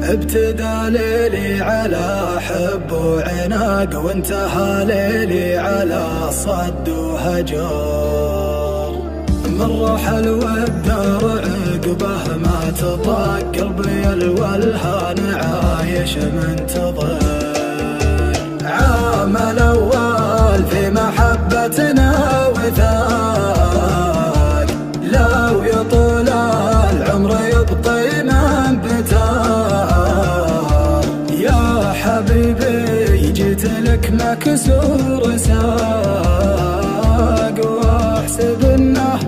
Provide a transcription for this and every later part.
ابتدى ليلي على حب وعناق، وانتهى ليلي على صد وهجر. من رحل والدار عقبه ما تطاق، قلبي الولهان عايش منتظر. عام الأول في محبتنا وثاق، لو يطول العمر يبطي من بتار. يا حبيبي جيت لك مكسور ساق، واحسب انه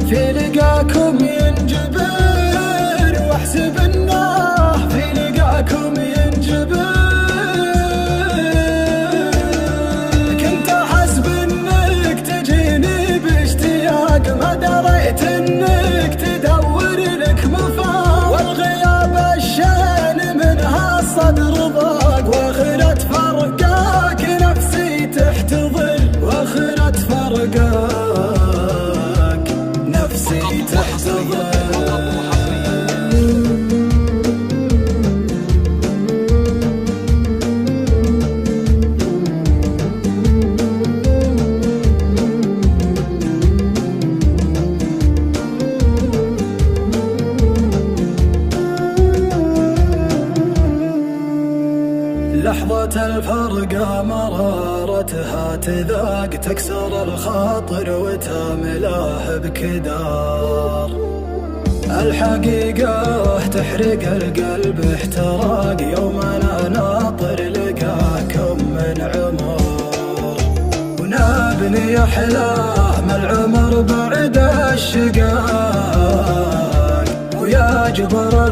في لقاكم ينجبر، واحسب انه في لقاكم ينجبر. كنت احسب انك تجيني باشتياق، ما دريت انك تدور لك مفاق. والغياب الشين منها الصدر ضاق، واخرة فرقاك نفسي تحتضر، واخرة فرقاك نفسي تحتضر. لحظة الفرقة مرارتها تذاق، تكسر الخاطر وتملاه بكدار. الحقيقة تحرق القلب احتراق، يومنا ناطر لقاكم من عمر. ونبني أحلام العمر بعد الشقاق، ويا جبر